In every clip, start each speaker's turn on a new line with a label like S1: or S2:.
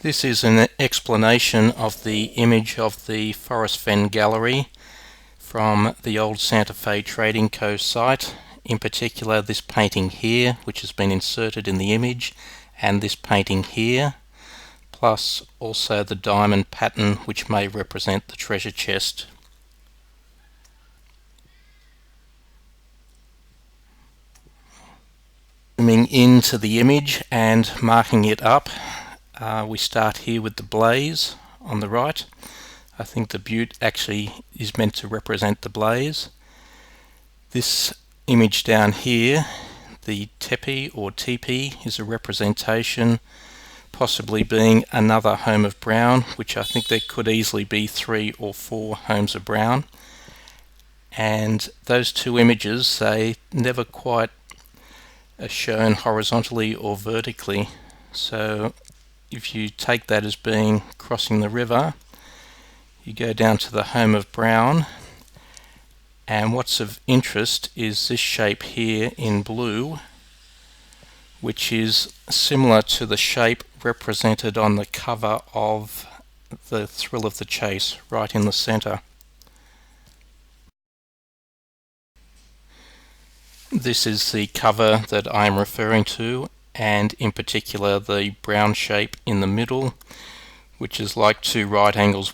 S1: This is an explanation of the image of the Forrest Fenn gallery from the old Santa Fe Trading Co. site. In particular, this painting here, which has been inserted in the image, and this painting here, plus also the diamond pattern which may represent the treasure chest. Zooming into the image and marking it up, we start here with the blaze on the right. I think the butte actually is meant to represent the blaze. This image down here, the teepee or teepee, is a representation, possibly being another home of brown, which I think there could easily be 3 or 4 homes of brown. And those two images, they never quite are shown horizontally or vertically. So if you take that as being crossing the river, you go down to the home of brown, and what's of interest is this shape here in blue, which is similar to the shape represented on the cover of the Thrill of the Chase, right in the center. This is the cover that I'm referring to, and in particular the brown shape in the middle, which is like two right angles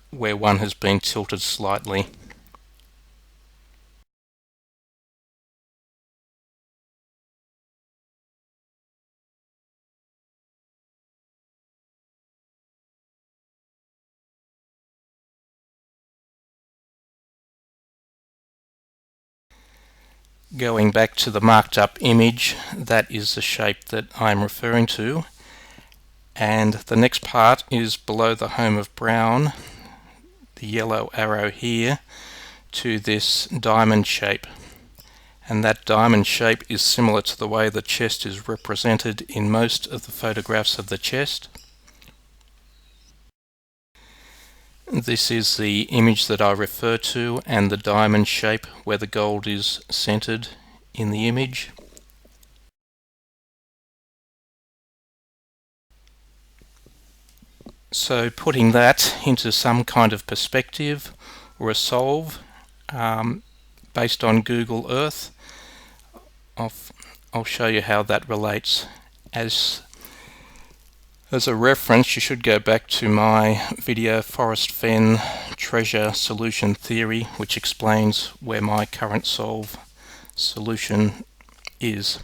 S1: where one has been tilted slightly. Going back to the marked up image, that is the shape that I'm referring to, and the next part is below the home of brown, the yellow arrow here, to this diamond shape. And that diamond shape is similar to the way the chest is represented in most of the photographs of the chest. This is the image that I refer to, and the diamond shape where the gold is centered in the image. So putting that into some kind of perspective or a solve based on Google Earth, I'll show you how that relates. As a reference, you should go back to my video Forrest Fenn Treasure Solution Theory, which explains where my current solve solution is.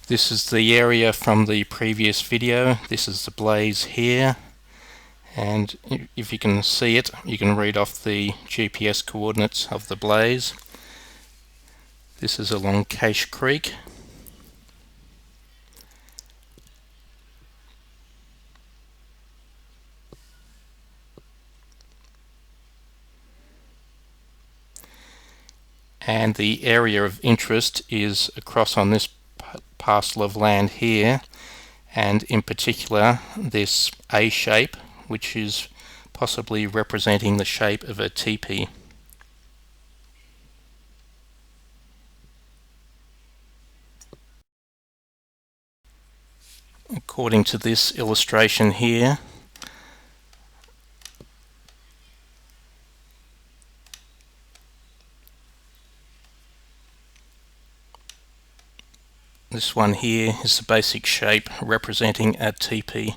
S1: This is the area from the previous video. This is the blaze here, and if you can see it, you can read off the GPS coordinates of the blaze. This is along Cache Creek. And the area of interest is across on this parcel of land here, and in particular this A shape, which is possibly representing the shape of a teepee. According to this illustration here, this one here is the basic shape representing a teepee.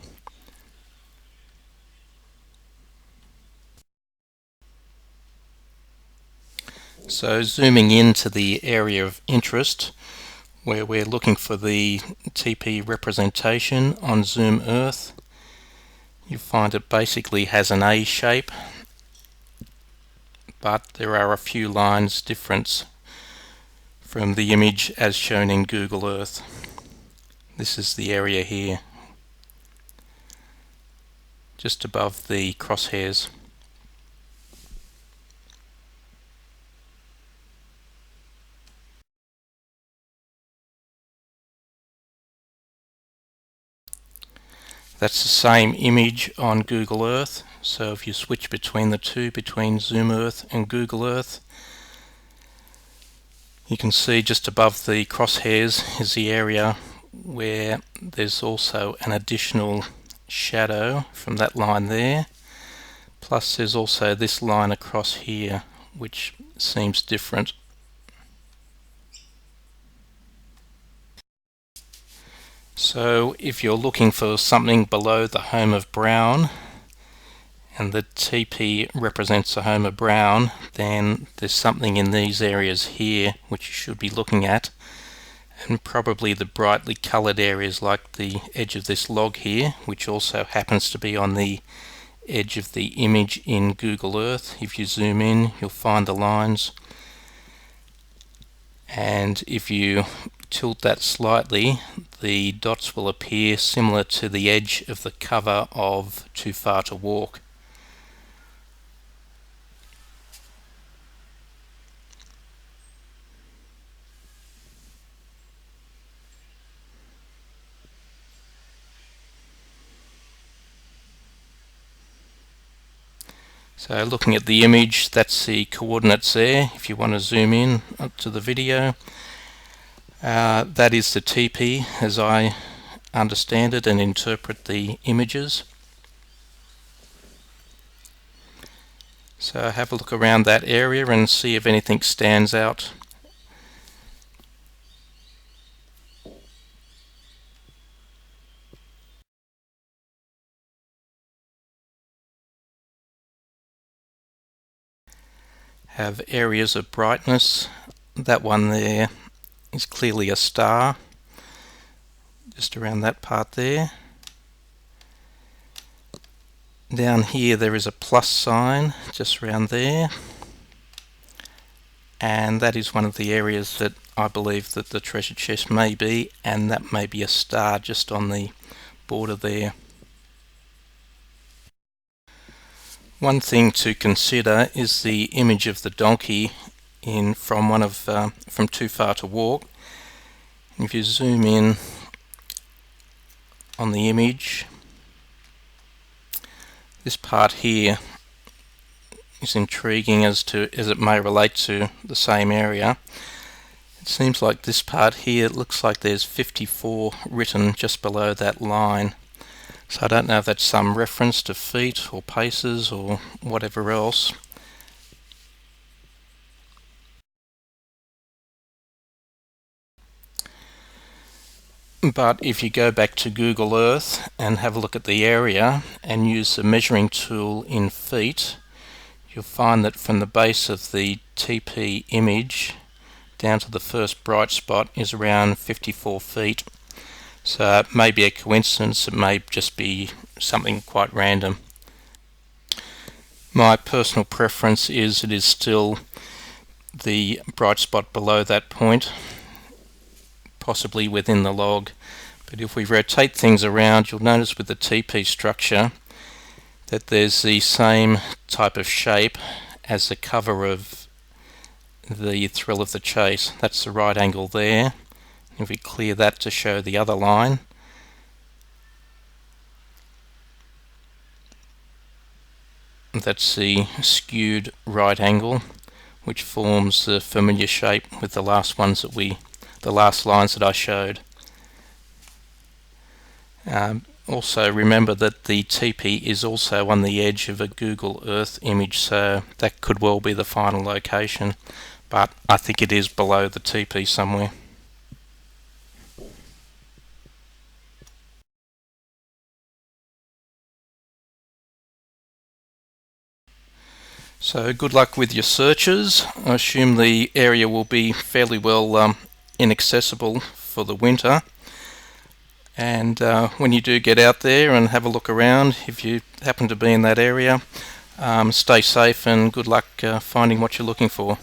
S1: So zooming into the area of interest, where we're looking for the teepee representation on Zoom Earth, you find it basically has an A shape, but there are a few lines difference from the image as shown in Google Earth. This is the area here, just above the crosshairs. That's the same image on Google Earth, so if you switch between the two, between Zoom Earth and Google Earth, you can see just above the crosshairs is the area where there's also an additional shadow from that line there. Plus there's also this line across here which seems different. So if you're looking for something below the home of brown, and the Teepee represents the home of brown, then there's something in these areas here which you should be looking at, and probably the brightly coloured areas like the edge of this log here, which also happens to be on the edge of the image in Google Earth. If you zoom in, you'll find the lines, and if you tilt that slightly, the dots will appear similar to the edge of the cover of Too Far to Walk. So looking at the image, that's the coordinates there if you want to zoom in up to the video. That is the Teepee as I understand it and interpret the images. So have a look around that area and see if anything stands out. Have areas of brightness. That one there is clearly a star, just around that part there. Down here there is a plus sign just around there, and that is one of the areas that I believe that the treasure chest may be, and that may be a star just on the border there. One thing to consider is the image of the donkey from Too Far to Walk. If you zoom in on the image, this part here is intriguing as it may relate to the same area. It seems like this part here, it looks like there's 54 written just below that line. So I don't know if that's some reference to feet or paces or whatever else. But if you go back to Google Earth and have a look at the area and use the measuring tool in feet, you'll find that from the base of the Teepee image down to the first bright spot is around 54 feet. So it may be a coincidence, it may just be something quite random. My personal preference is it is still the bright spot below that point, possibly within the log. But if we rotate things around, you'll notice with the Teepee structure that there's the same type of shape as the cover of the Thrill of the Chase. That's the right angle there. If we clear that to show the other line, that's the skewed right angle, which forms the familiar shape with the last lines that I showed. Also remember that the Teepee is also on the edge of a Google Earth image, so that could well be the final location, but I think it is below the Teepee somewhere. So good luck with your searches. I assume the area will be fairly well inaccessible for the winter, and when you do get out there and have a look around, if you happen to be in that area, stay safe and good luck finding what you're looking for.